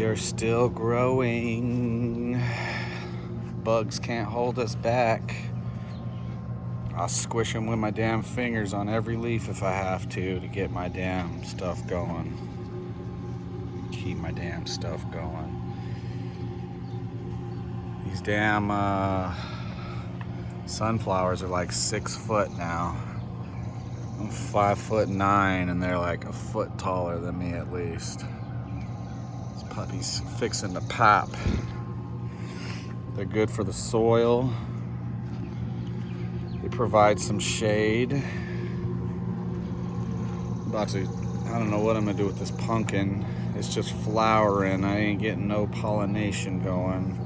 We are still growing. Bugs can't hold us back. I'll squish them with my damn fingers on every leaf if I have to get my damn stuff going. Keep my damn stuff going. These damn sunflowers are like 6 foot now. I'm 5'9" and they're like a foot taller than me at least. This puppy's fixing to pop. They're good for the soil. They provide some shade. I don't know what I'm gonna do with this pumpkin. It's just flowering. I ain't getting no pollination going.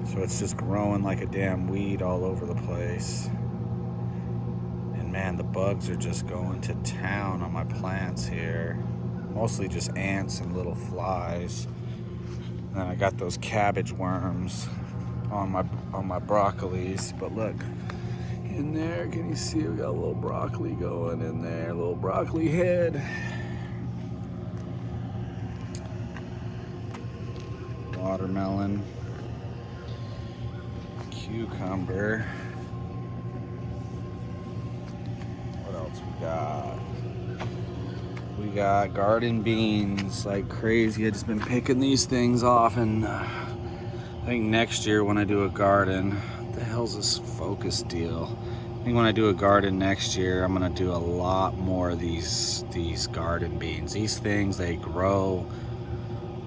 So it's just growing like a damn weed all over the place. And man, the bugs are just going to town on my plants here. Mostly just ants and little flies. And I got those cabbage worms on my broccolis. But look, in there, can you see we got a little broccoli going in there, a little broccoli head. Watermelon, cucumber. What else we got? We got garden beans like crazy. I've just been picking these things off, and I think next year when I do a garden, what the hell's this focus deal? I think when I do a garden next year, I'm gonna do a lot more of these garden beans. These things, they grow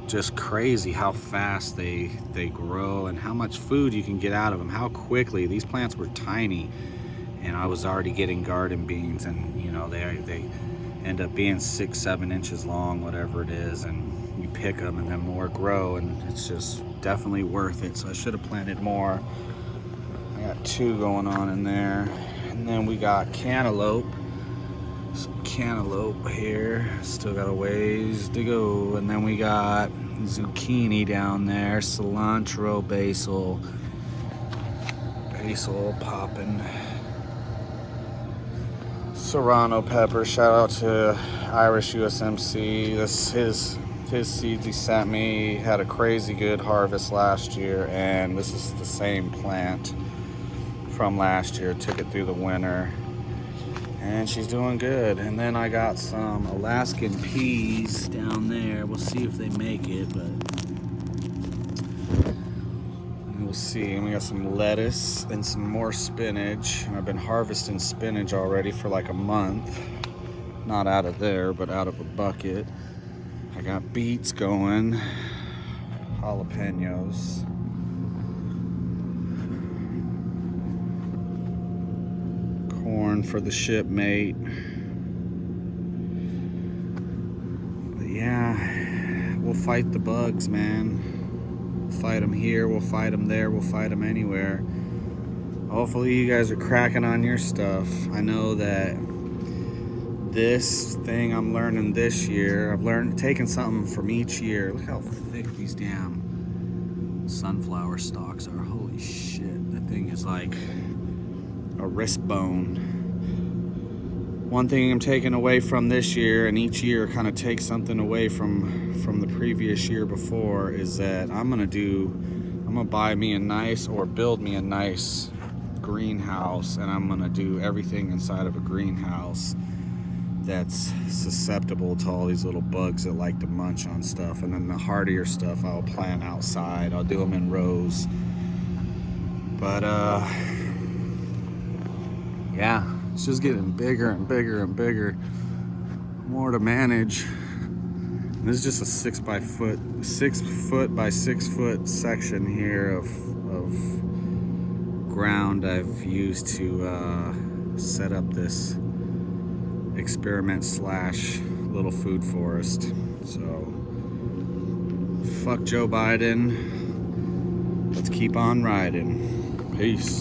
just crazy how fast they grow and how much food you can get out of them, how quickly. These plants were tiny and I was already getting garden beans, and you know, they end up being 6-7 inches long, whatever it is, and you pick them and then more grow, and it's just definitely worth it. So I should have planted more. I got 2 going on in there. And then we got cantaloupe. Some cantaloupe here. Still got a ways to go. And then we got zucchini down there. Cilantro, basil. Basil popping. Serrano pepper. Shout out to Irish USMC. His seeds he sent me had a crazy good harvest last year, and this is the same plant from last year. Took it through the winter, and she's doing good. And then I got some Alaskan peas down there. We'll see if they make it, but we'll see. And we got some lettuce and some more spinach. And I've been harvesting spinach already for like a month. Not out of there, but out of a bucket. I got beets going, jalapenos. Corn for the shipmate. But yeah, we'll fight the bugs, man. We'll fight them here, we'll fight them there, we'll fight them anywhere. Hopefully you guys are cracking on your stuff. I know that this thing I'm learning this year, taking something from each year. Look how thick these damn sunflower stalks are. Holy shit, that thing is like a wrist bone. One thing I'm taking away from this year, and each year kind of takes something away from the previous year before, is that I'm gonna buy me a nice, or build me a nice greenhouse, and I'm gonna do everything inside of a greenhouse that's susceptible to all these little bugs that like to munch on stuff. And then the hardier stuff I'll plant outside. I'll do them in rows. But yeah, it's just getting bigger and bigger and bigger. More to manage. And this is just a 6 foot by 6 foot section here of ground I've used to set up this experiment / little food forest. So fuck Joe Biden. Let's keep on riding. Peace.